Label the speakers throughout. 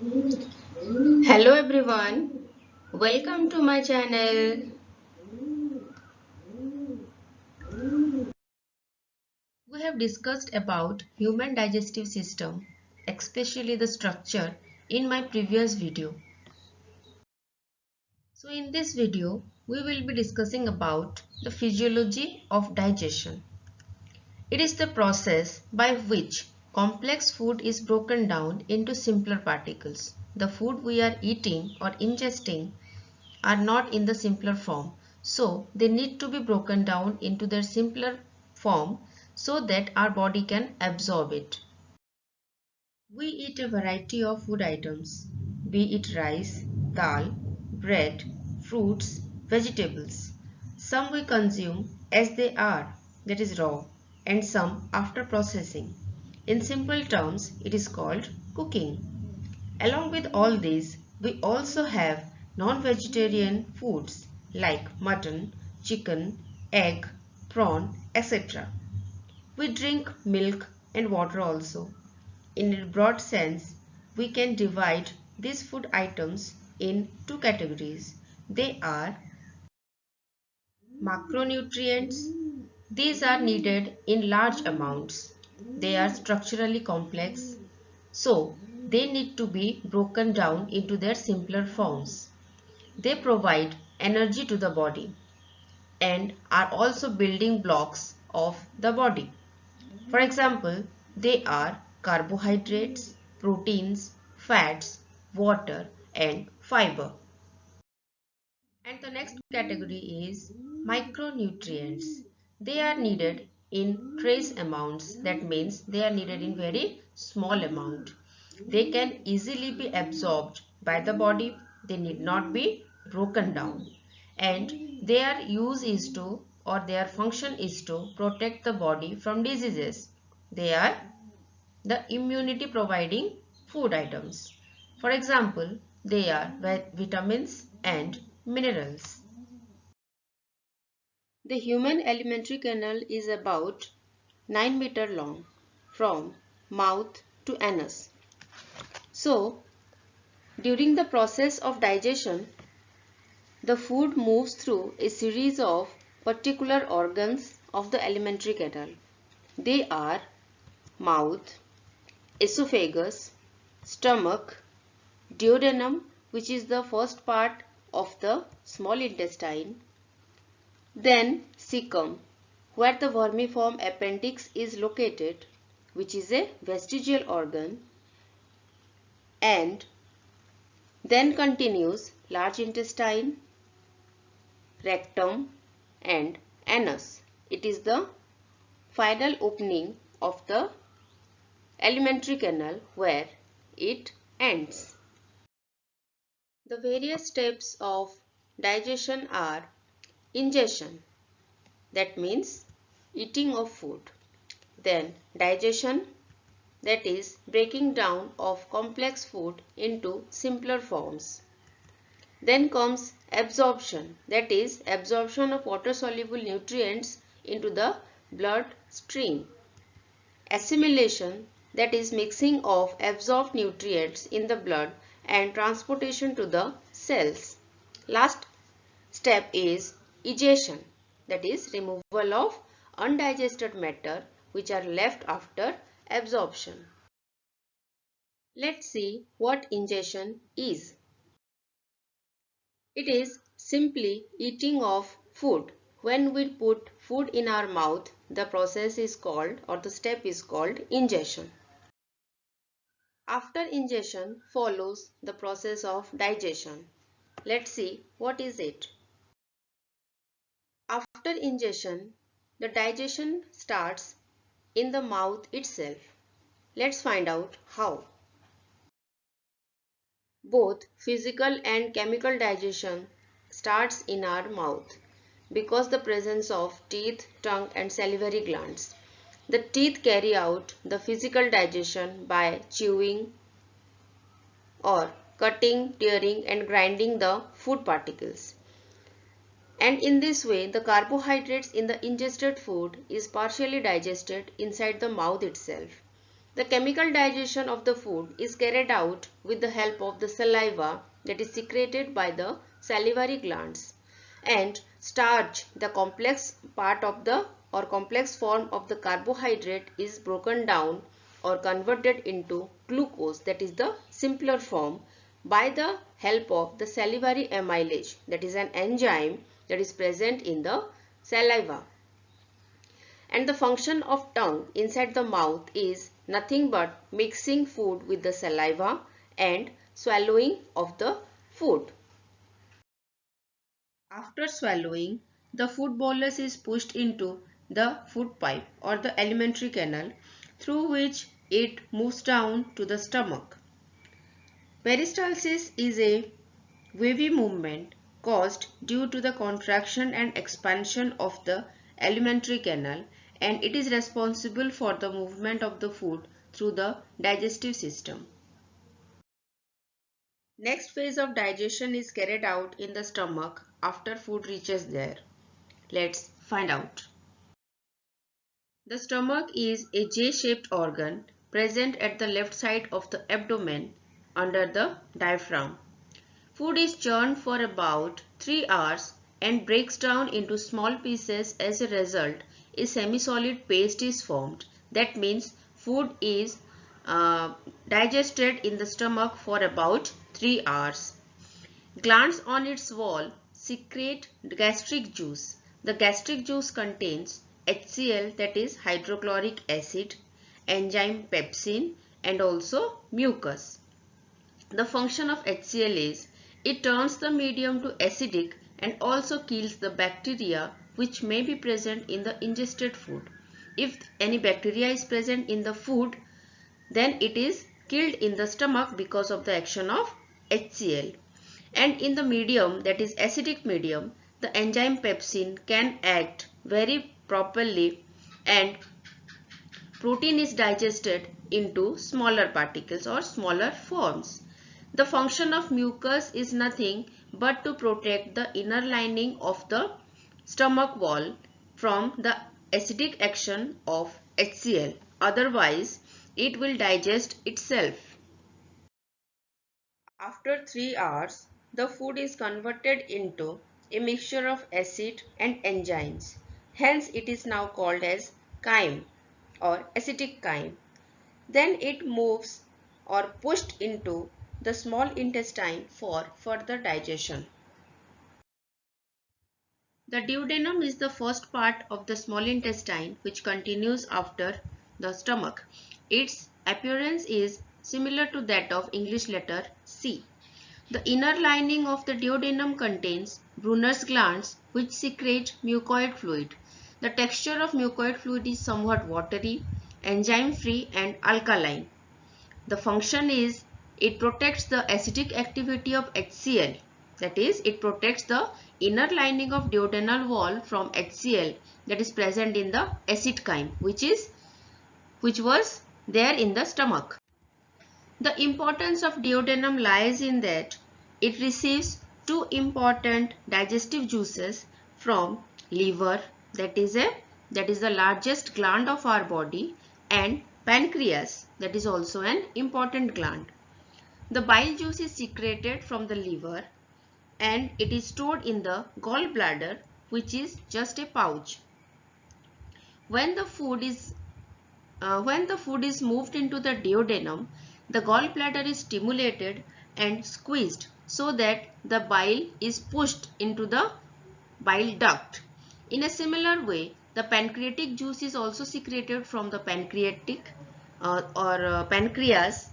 Speaker 1: Hello everyone, welcome to my channel. We have discussed about human digestive system, especially the structure in my previous video. So in this video, we will be discussing about the physiology of digestion. It is the process by which complex food is broken down into simpler particles. The food we are eating or ingesting are not in the simpler form. So they need to be broken down into their simpler form so that our body can absorb it. We eat a variety of food items, be it rice, dal, bread, fruits, vegetables. Some we consume as they are, that is raw, and some after processing. In simple terms, it is called cooking. Along with all these, we also have non-vegetarian foods like mutton, chicken, egg, prawn, etc. We drink milk and water also. In a broad sense, we can divide these food items in two categories. They are macronutrients. These are needed in large amounts. They are structurally complex, so they need to be broken down into their simpler forms. They provide energy to the body and are also building blocks of the body. For example, they are carbohydrates, proteins, fats, water, and fiber. And the next category is micronutrients. They are needed in trace amounts. That means they are needed in very small amount. They can easily be absorbed by the body. They need not be broken down. And their use is to, or their function is to protect the body from diseases. They are the immunity providing food items. For example, they are vitamins and minerals. The human alimentary canal is about 9 meter long from mouth to anus. So, during the process of digestion, the food moves through a series of particular organs of the alimentary canal. They are mouth, esophagus, stomach, duodenum, which is the first part of the small intestine, then cecum, where the vermiform appendix is located, which is a vestigial organ, and then continues large intestine, rectum, and anus. It is the final opening of the alimentary canal where it ends. The various steps of digestion are ingestion, that means eating of food. Then digestion, that is breaking down of complex food into simpler forms. Then comes absorption, that is absorption of water soluble nutrients into the blood stream. Assimilation, that is mixing of absorbed nutrients in the blood and transportation to the cells. Last step is egestion, that is removal of undigested matter which are left after absorption. Let's see what ingestion is. It is simply eating of food. When we put food in our mouth, the process is called, or the step is called ingestion. After ingestion follows the process of digestion. Let's see what is it. After ingestion, the digestion starts in the mouth itself. Let's find out how. Both physical and chemical digestion starts in our mouth because the presence of teeth, tongue and salivary glands. The teeth carry out the physical digestion by chewing or cutting, tearing and grinding the food particles. And in this way, the carbohydrates in the ingested food is partially digested inside the mouth itself. The chemical digestion of the food is carried out with the help of the saliva that is secreted by the salivary glands, and starch, the complex part of the or complex form of the carbohydrate, is broken down or converted into glucose, that is the simpler form, by the help of the salivary amylase, that is an enzyme that is present in the saliva. And the function of tongue inside the mouth is nothing but mixing food with the saliva and swallowing of the food. After swallowing, the food bolus is pushed into the food pipe or the alimentary canal, through which it moves down to the stomach. Peristalsis is a wavy movement caused due to the contraction and expansion of the alimentary canal, and it is responsible for the movement of the food through the digestive system. Next phase of digestion is carried out in the stomach after food reaches there. Let's find out. The stomach is a J-shaped organ present at the left side of the abdomen under the diaphragm. Food is churned for about 3 hours and breaks down into small pieces. As a result, a semi-solid paste is formed. That means food is digested in the stomach for about 3 hours. Glands on its wall secrete gastric juice. The gastric juice contains HCl, that is hydrochloric acid, enzyme pepsin, and also mucus. The function of HCl is it turns the medium to acidic and also kills the bacteria which may be present in the ingested food. If any bacteria is present in the food, then it is killed in the stomach because of the action of HCl. And in the medium, that is acidic medium, the enzyme pepsin can act very properly and protein is digested into smaller particles or smaller forms. The function of mucus is nothing but to protect the inner lining of the stomach wall from the acidic action of HCl. Otherwise, it will digest itself. After 3 hours, the food is converted into a mixture of acid and enzymes. Hence, it is now called as chyme or acetic chyme. Then it moves or pushed into the small intestine for further digestion. The duodenum is the first part of the small intestine which continues after the stomach. Its appearance is similar to that of English letter C. The inner lining of the duodenum contains Brunner's glands which secrete mucoid fluid. The texture of mucoid fluid is somewhat watery, enzyme-free and alkaline. The function is it protects the acidic activity of HCl. That is, it protects the inner lining of duodenal wall from HCl that is present in the acid chyme which was there in the stomach. The importance of duodenum lies in that it receives two important digestive juices from liver, that is the largest gland of our body, and pancreas, that is also an important gland. The bile juice is secreted from the liver and it is stored in the gallbladder, which is just a pouch. When the food is moved into the duodenum, the gallbladder is stimulated and squeezed so that the bile is pushed into the bile duct. In a similar way, the pancreatic juice is also secreted from the pancreas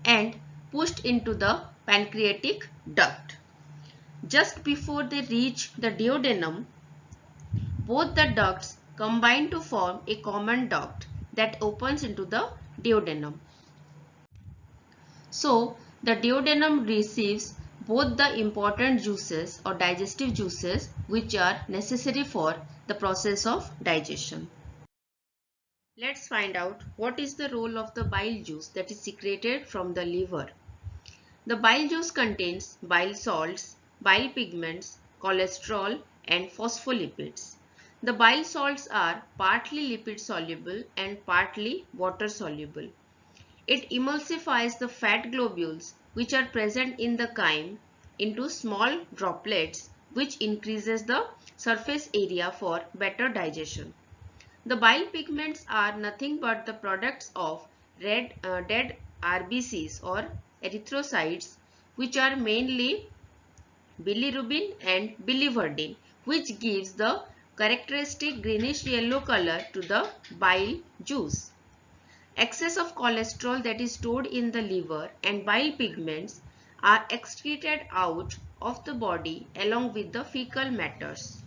Speaker 1: and pushed into the pancreatic duct. Just before they reach the duodenum, both the ducts combine to form a common duct that opens into the duodenum. So, the duodenum receives both the important juices or digestive juices which are necessary for the process of digestion. Let's find out what is the role of the bile juice that is secreted from the liver. The bile juice contains bile salts, bile pigments, cholesterol and phospholipids. The bile salts are partly lipid soluble and partly water soluble. It emulsifies the fat globules which are present in the chyme into small droplets, which increases the surface area for better digestion. The bile pigments are nothing but the products of dead RBCs or erythrocytes, which are mainly bilirubin and biliverdin, which gives the characteristic greenish yellow color to the bile juice. Excess of cholesterol that is stored in the liver and bile pigments are excreted out of the body along with the fecal matters.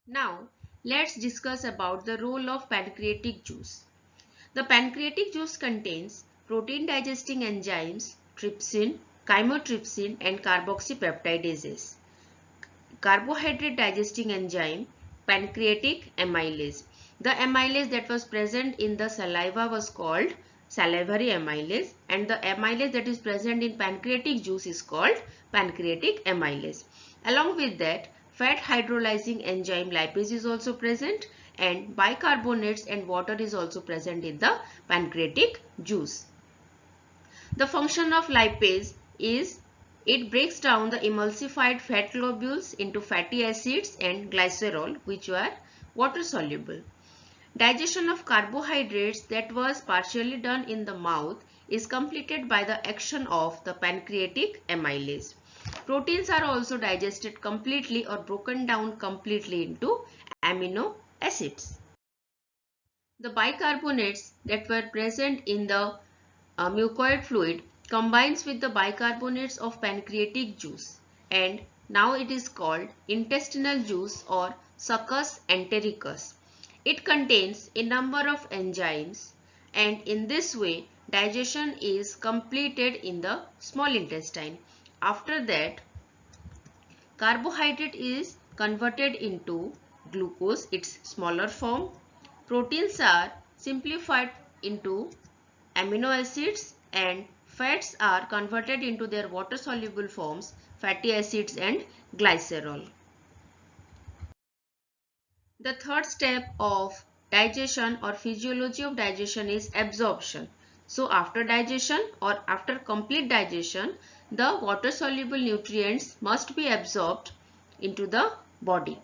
Speaker 1: Now, let's discuss about the role of pancreatic juice. The pancreatic juice contains protein digesting enzymes, trypsin, chymotrypsin and carboxypeptidases. Carbohydrate digesting enzyme, pancreatic amylase. The amylase that was present in the saliva was called salivary amylase, and the amylase that is present in pancreatic juice is called pancreatic amylase. Along with that, fat hydrolyzing enzyme lipase is also present, and bicarbonates and water is also present in the pancreatic juice. The function of lipase is it breaks down the emulsified fat globules into fatty acids and glycerol, which are water soluble. Digestion of carbohydrates that was partially done in the mouth is completed by the action of the pancreatic amylase. Proteins are also digested completely or broken down completely into amino acids. The bicarbonates that were present in the mucoid fluid combines with the bicarbonates of pancreatic juice, and now it is called intestinal juice or succus entericus. It contains a number of enzymes, and in this way digestion is completed in the small intestine. After that, carbohydrate is converted into glucose, its smaller form. Proteins are simplified into amino acids, and fats are converted into their water soluble forms, fatty acids and glycerol. The third step of digestion or physiology of digestion is absorption. So after digestion or after complete digestion, the water soluble nutrients must be absorbed into the body.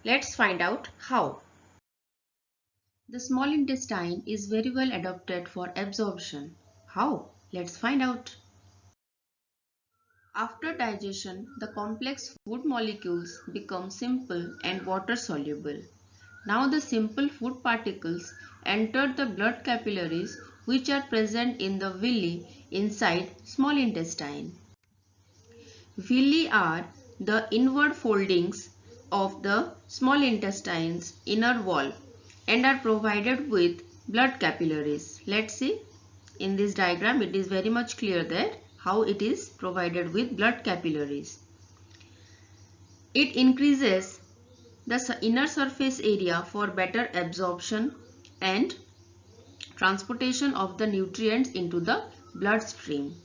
Speaker 1: Let's find out how. The small intestine is very well adapted for absorption. How? Let's find out. After digestion, the complex food molecules become simple and water soluble. Now the simple food particles enter the blood capillaries which are present in the villi inside small intestine. Villi are the inward foldings of the small intestine's inner wall and are provided with blood capillaries. Let's see. In this diagram, it is very much clear that how it is provided with blood capillaries. It increases the inner surface area for better absorption and transportation of the nutrients into the bloodstream.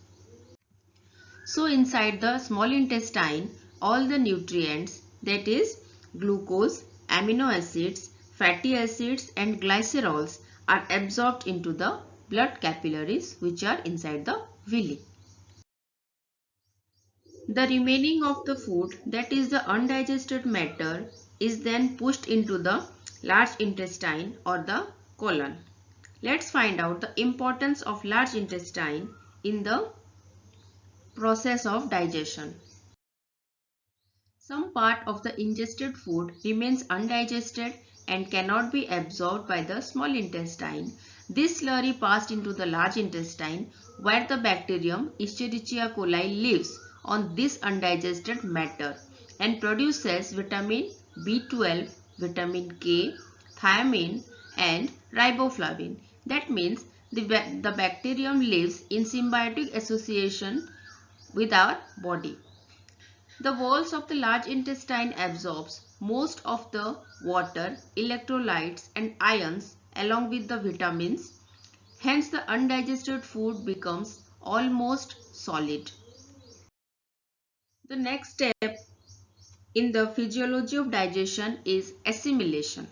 Speaker 1: So inside the small intestine, all the nutrients, that is glucose, amino acids, fatty acids and glycerols, are absorbed into the blood capillaries which are inside the villi. The remaining of the food, that is the undigested matter, is then pushed into the large intestine or the colon. Let's find out the importance of large intestine in the process of digestion. Some part of the ingested food remains undigested and cannot be absorbed by the small intestine. This slurry passed into the large intestine where the bacterium Escherichia coli lives on this undigested matter and produces vitamin B12, vitamin K, thiamine and riboflavin. That means the bacterium lives in symbiotic association with our body. The walls of the large intestine absorbs most of the water, electrolytes and ions along with the vitamins. Hence the undigested food becomes almost solid. The next step in the physiology of digestion is assimilation.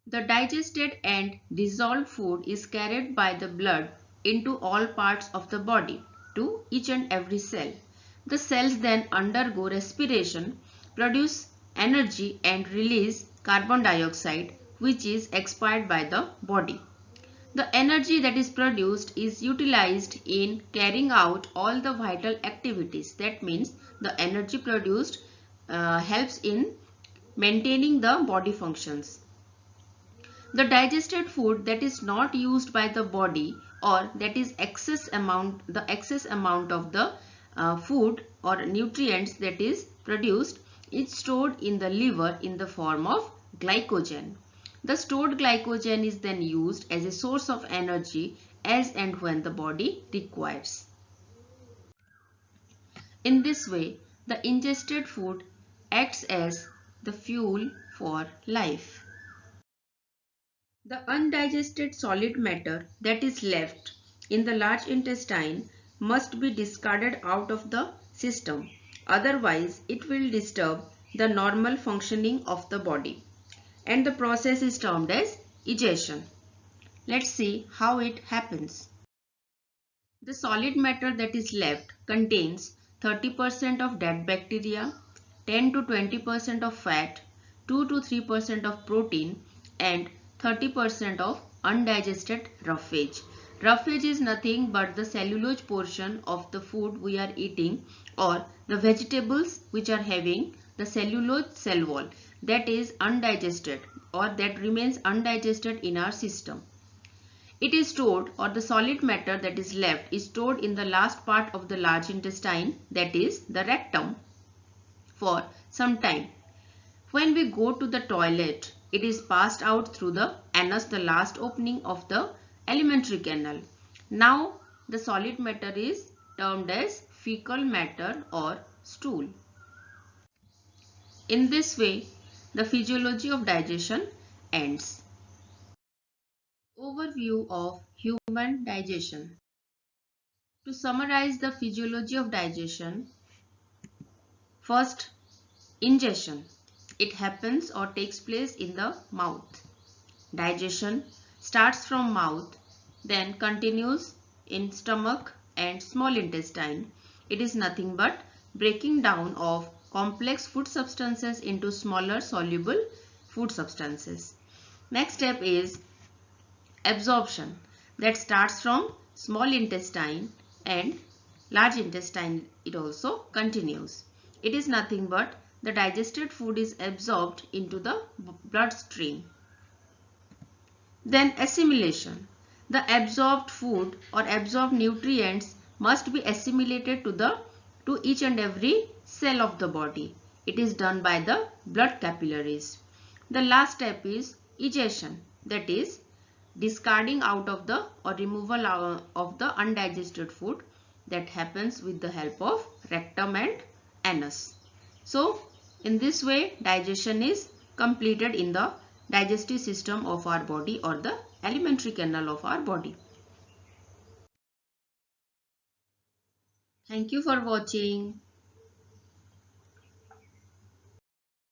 Speaker 1: The digested and dissolved food is carried by the blood into all parts of the body, to each and every cell. The cells then undergo respiration, produce energy and release carbon dioxide, which is expired by the body. The energy that is produced is utilized in carrying out all the vital activities. That means the energy produced helps in maintaining the body functions. The digested food that is not used by the body, or that is the excess amount of the food or nutrients that is produced, is stored in the liver in the form of glycogen. The stored glycogen is then used as a source of energy as and when the body requires. In this way, the ingested food acts as the fuel for life. The undigested solid matter that is left in the large intestine must be discarded out of the system. Otherwise, it will disturb the normal functioning of the body. And the process is termed as egestion. Let's see how it happens. The solid matter that is left contains 30% of dead bacteria, 10 to 20% of fat, 2 to 3% of protein, and 30% of undigested roughage. Roughage is nothing but the cellulose portion of the food we are eating, or the vegetables which are having the cellulose cell wall, that is undigested or that remains undigested in our system. It is stored, or the solid matter that is left is stored in the last part of the large intestine, that is the rectum, for some time. When we go to the toilet, it is passed out through the anus, the last opening of the alimentary canal. Now the solid matter is termed as fecal matter or stool. In this way, the physiology of digestion ends. Overview of human digestion. To summarize the physiology of digestion, first, ingestion. It happens or takes place in the mouth. Digestion starts from mouth, then continues in stomach and small intestine. It is nothing but breaking down of complex food substances into smaller soluble food substances. Next step is absorption, that starts from small intestine and large intestine. It also continues. It is nothing but the digested food is absorbed into the bloodstream. Then assimilation. The absorbed food or absorbed nutrients must be assimilated to each and every cell of the body. It is done by the blood capillaries. The last step is egestion, that is discarding out of the or removal of the undigested food, that happens with the help of rectum and anus. So in this way, digestion is completed in the digestive system of our body or the alimentary canal of our body. Thank you for watching.